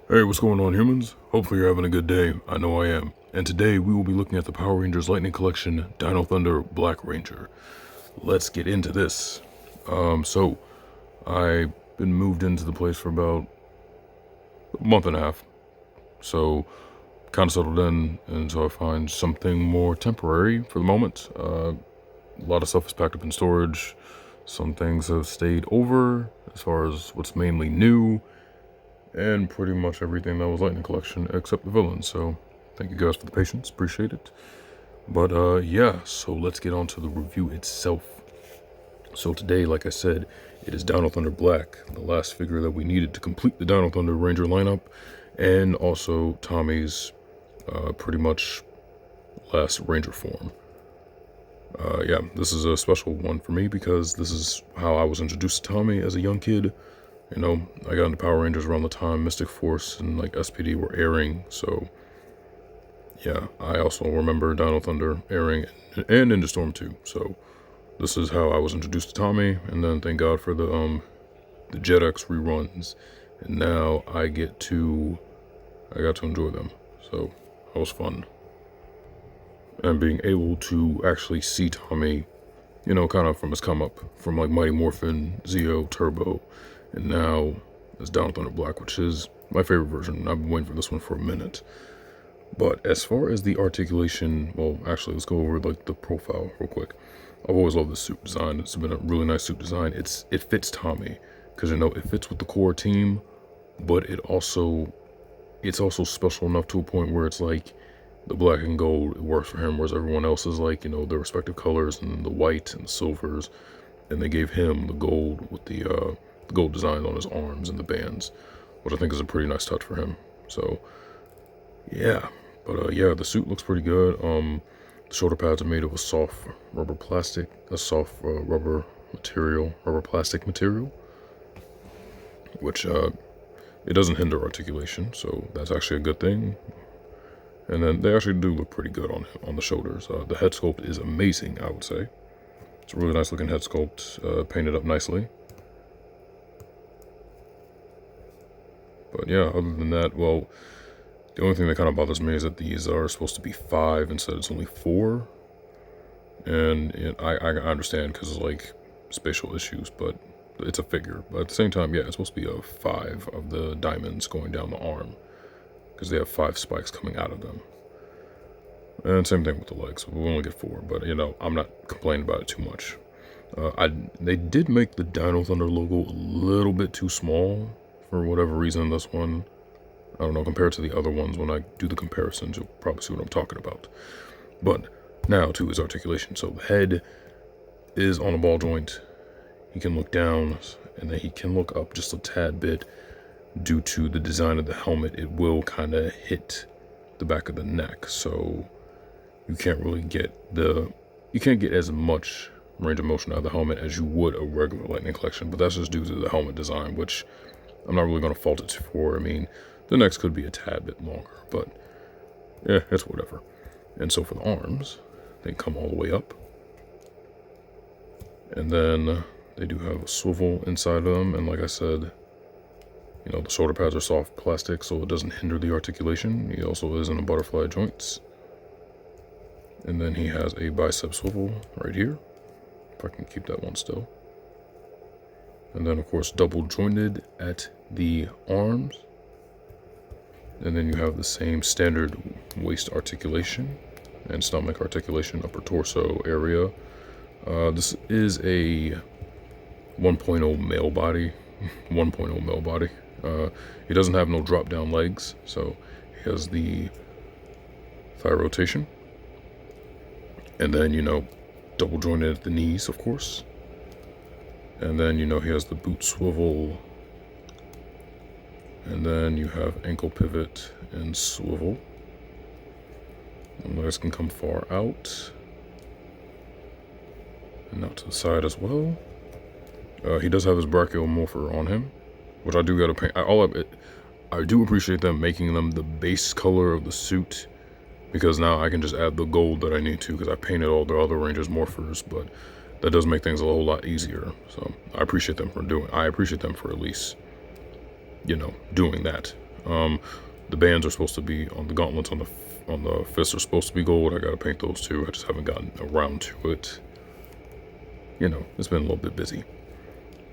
Hey, what's going on, humans? Hopefully you're having a good day. I know I am. And today we will be looking at the Power Rangers Lightning Collection Dino Thunder Black Ranger. Let's get into this. So I've been moved into the place for about a month and a half. So kind of settled in, and so I find something more temporary for the moment. A lot of stuff is packed up in storage. Some things have stayed over as far as what's mainly new. And pretty much everything that was Lightning Collection except the villains. So thank you guys for the patience, appreciate it. But yeah, so let's get on to the review itself. So today, like I said, it is Dino Thunder Black, the last figure that we needed to complete the Dino Thunder Ranger lineup, and also Tommy's pretty much last Ranger form. Yeah, this is a special one for me because this is how I was introduced to Tommy as a young kid. You know, I got into Power Rangers around the time Mystic Force and like SPD were airing, so yeah, I also remember Dino Thunder airing and Ninja Storm 2, so this is how I was introduced to Tommy, and then thank God for the Jet X reruns, and now I got to enjoy them, so that was fun. And being able to actually see Tommy, you know, kind of from his come up, from like Mighty Morphin, Zeo, Turbo, and now it's Dino Thunder Black, which is my favorite version. I've been waiting for this one for a minute. But as far as the articulation, well, actually, let's go over like the profile real quick. I've always loved the suit design. It's been a really nice suit design. It fits Tommy because, you know, it fits with the core team, but it's also special enough to a point where it's like the black and gold, it works for him, whereas everyone else is like, you know, their respective colors and the white and the silvers, and they gave him the gold with the gold design on his arms and the bands, which I think is a pretty nice touch for him. So yeah, but yeah, the suit looks pretty good. The shoulder pads are made of a soft rubber plastic, rubber plastic material, which it doesn't hinder articulation, so that's actually a good thing. And then they actually do look pretty good on the shoulders. The head sculpt is amazing, I would say. It's a really nice looking head sculpt, painted up nicely. But yeah, other than that, well, the only thing that kind of bothers me is that these are supposed to be 5 instead it's only 4. And I understand because of like spatial issues, but it's a figure. But at the same time, yeah, it's supposed to be a 5 of the diamonds going down the arm because they have 5 spikes coming out of them. And same thing with the legs. We'll only get 4, but you know, I'm not complaining about it too much. They did make the Dino Thunder logo a little bit too small for whatever reason. This one, I don't know, compared to the other ones, when I do the comparisons, you'll probably see what I'm talking about. But now to his articulation. So the head is on a ball joint. He can look down, and then he can look up just a tad bit. Due to the design of the helmet, it will kind of hit the back of the neck, so you can't really get as much range of motion out of the helmet as you would a regular Lightning Collection, but that's just due to the helmet design, which I'm not really going to fault it for. I mean, the necks could be a tad bit longer, but yeah, it's whatever. And so for the arms, they come all the way up, and then they do have a swivel inside of them, and like I said, you know, the shoulder pads are soft plastic, so it doesn't hinder the articulation. He also is in a butterfly joints. And then he has a bicep swivel right here, if I can keep that one still. And then, of course, double jointed at the arms. And then you have the same standard waist articulation and stomach articulation, upper torso area. This is a 1.0 male body. 1.0 male body. He doesn't have no drop down legs, so he has the thigh rotation, and then, you know, double jointed at the knees, of course, and then, you know, he has the boot swivel, and then you have ankle pivot and swivel, and legs can come far out and out to the side as well. He does have his brachial morpher on him, which I do gotta paint. I do appreciate them making them the base color of the suit, because now I can just add the gold that I need to, because I painted all the other Rangers morphers, but that does make things a whole lot easier. So I appreciate them for at least, you know, doing that. The bands are supposed to be on the gauntlets on the fists are supposed to be gold. I gotta paint those too. I just haven't gotten around to it. You know, it's been a little bit busy.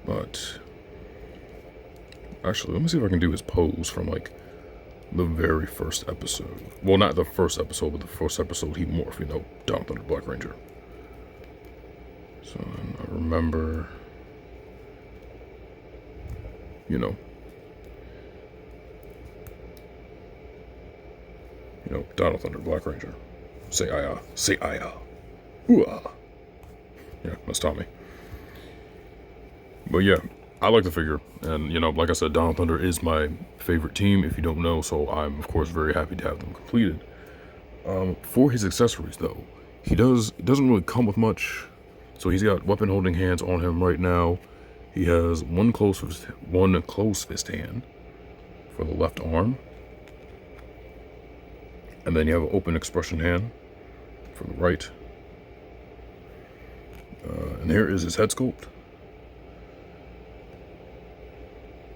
But actually, let me see if I can do his pose from like the very first episode. Well, not the first episode, but the first episode he morphed, you know, Dino Thunder Black Ranger. So I remember, you know, Dino Thunder Black Ranger. Say "Aya," say "Aya." Ooh-ah. Yeah, that's Tommy. But yeah, I like the figure, and you know, like I said, Dino Thunder is my favorite team, if you don't know, so I'm of course very happy to have them completed. For his accessories though, it doesn't really come with much. So he's got weapon holding hands on him right now. He has one closed fist hand for the left arm. And then you have an open expression hand for the right. And here is his head sculpt,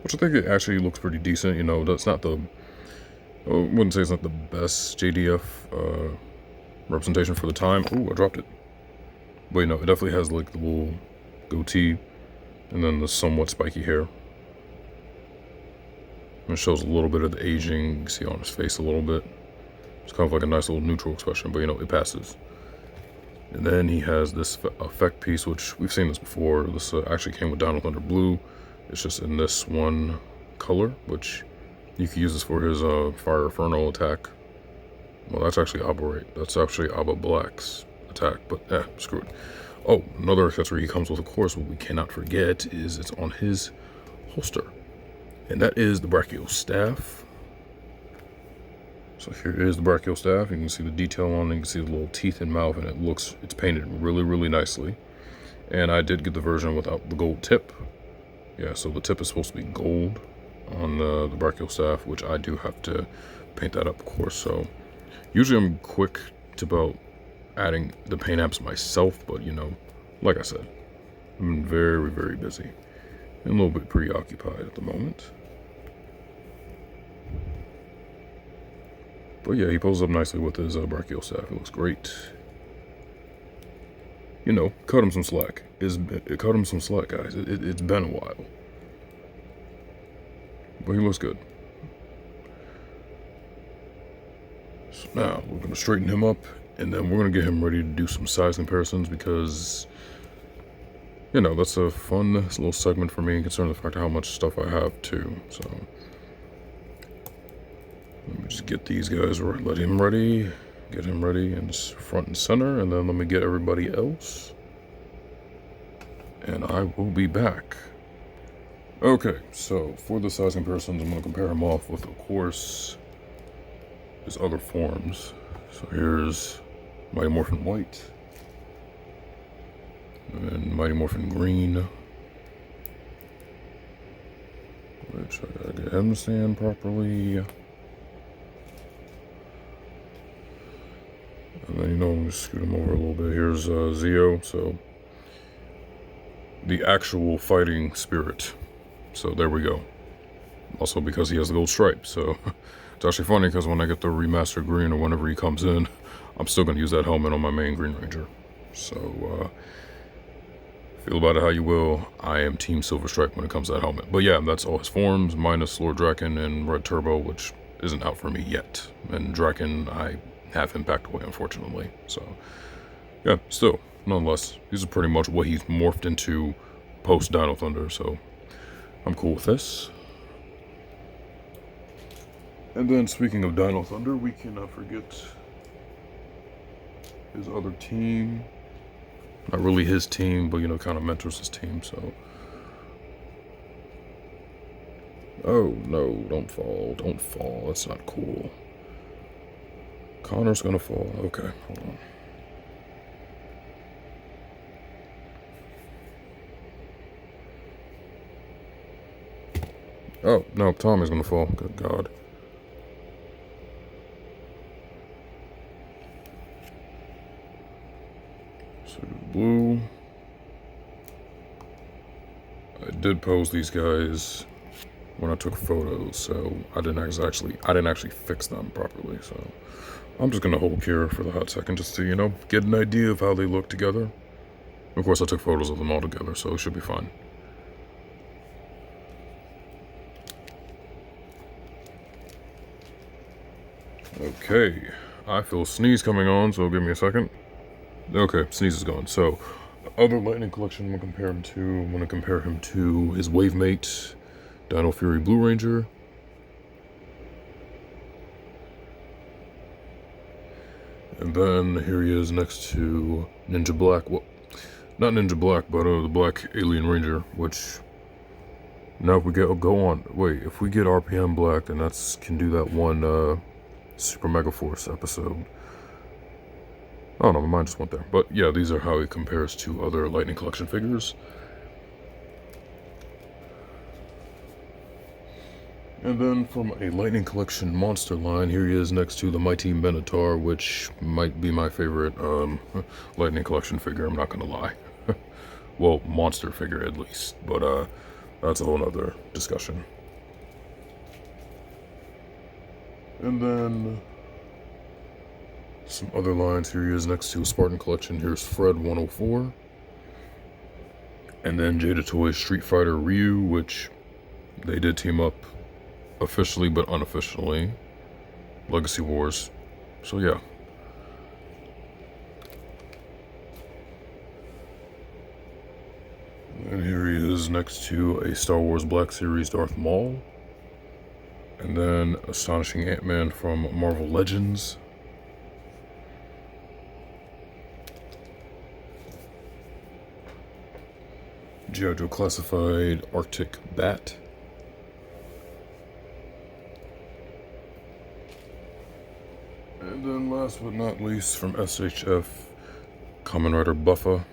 which I think it actually looks pretty decent. You know, that's not the, I wouldn't say it's not the best JDF representation for the time. Ooh, I dropped it. But you know, it definitely has like the little goatee and then the somewhat spiky hair. And it shows a little bit of the aging. You can see on his face a little bit. It's kind of like a nice little neutral expression, but you know, it passes. And then he has this effect piece, which we've seen this before. This actually came with Dino Thunder Blue. It's just in this one color, which you can use this for his Fire Inferno attack. Well, that's actually Abba Black's attack, but screw it. Oh, another accessory he comes with, of course, what we cannot forget is it's on his holster. And that is the brachial staff. So here is the brachial staff. You can see the detail on it. You can see the little teeth and mouth, and it's painted really, really nicely. And I did get the version without the gold tip. Yeah, so the tip is supposed to be gold on the brachial staff, which I do have to paint that up, of course. So usually I'm quick to about adding the paint apps myself, but you know, like I said, I've been very, very busy and a little bit preoccupied at the moment. But yeah, he poses up nicely with his brachial staff. It looks great. You know, cut him some slack. Cut him some slack, guys. It's been a while. But he looks good. So now, we're going to straighten him up, and then we're going to get him ready to do some size comparisons because, you know, that's a fun little segment for me, considering the fact of how much stuff I have, too. So let me just get these guys, get him ready and front and center, and then let me get everybody else. And I will be back. Okay, so for the size comparisons, I'm going to compare him off with, of course, his other forms. So here's Mighty Morphin White, and Mighty Morphin Green, which I gotta get him to stand properly. And then, you know, I'm going to scoot him over a little bit. Here's Zeo, so the actual fighting spirit. So there we go. Also because he has the gold stripe. So it's actually funny because when I get the remastered green or whenever he comes in, I'm still going to use that helmet on my main Green Ranger. So feel about it how you will. I am Team Silver Stripe when it comes to that helmet. But yeah, that's all his forms, minus Lord Draken and Red Turbo, which isn't out for me yet. And Draken, I have him packed away, unfortunately. So yeah, still, nonetheless, these are pretty much what he's morphed into post Dino Thunder, so I'm cool with this. And then speaking of Dino Thunder, we cannot forget his other team. Not really his team, but you know, kind of mentors his team, so. Oh no, don't fall, that's not cool. Connor's gonna fall. Okay, hold on. Oh, no, Tommy's gonna fall. Good God. So, blue. I did pose these guys when I took photos, so I didn't actually fix them properly. So I'm just gonna hold here for the hot second just to, you know, get an idea of how they look together. Of course, I took photos of them all together, so it should be fine. Okay, I feel sneeze coming on, so give me a second. Okay, sneeze is gone. So, other Lightning Collection I'm gonna compare him to his wave mate, Dino Fury Blue Ranger. And then here he is next to Ninja Black. Well, not Ninja Black, but the Black Alien Ranger, which now if we get if we get RPM Black, then can do that one Super Mega Force episode. Oh no, my mind just went there. But yeah, these are how he compares to other Lightning Collection figures. And then from a Lightning Collection monster line, here he is next to the Mighty Minotaur, which might be my favorite Lightning Collection figure, I'm not gonna lie. Well, monster figure at least, but that's a whole nother discussion. And then some other lines. Here he is next to a Spartan Collection. Here's Fred 104. And then Jada Toys Street Fighter Ryu, which they did team up officially but unofficially. Legacy Wars. So yeah. And here he is next to a Star Wars Black Series Darth Maul. And then Astonishing Ant-Man from Marvel Legends. G.I. Joe Classified Arctic Bat. And then last but not least from SHF, Kamen Rider Buffa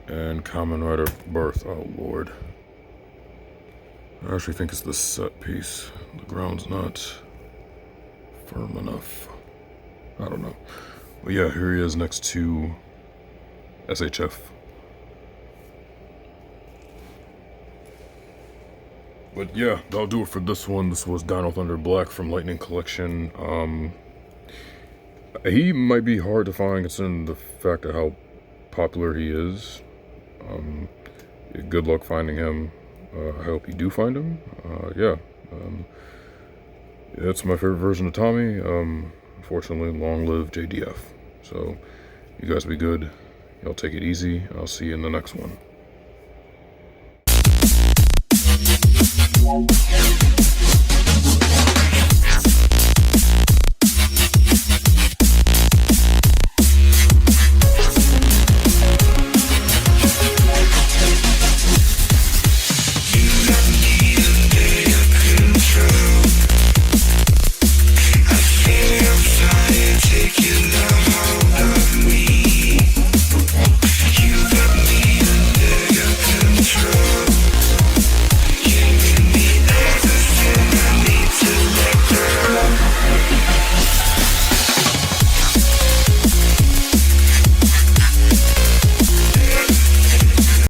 and Kamen Rider Birth. Oh lord. I actually think it's the set piece. The ground's not firm enough. I don't know. But yeah, here he is next to SHF. But yeah, that'll do it for this one. This was Dino Thunder Black from Lightning Collection. He might be hard to find considering the fact of how popular he is. Good luck finding him. I hope you do find him. Yeah, it's my favorite version of Tommy. Unfortunately, long live JDF. So, you guys be good. Y'all take it easy. I'll see you in the next one.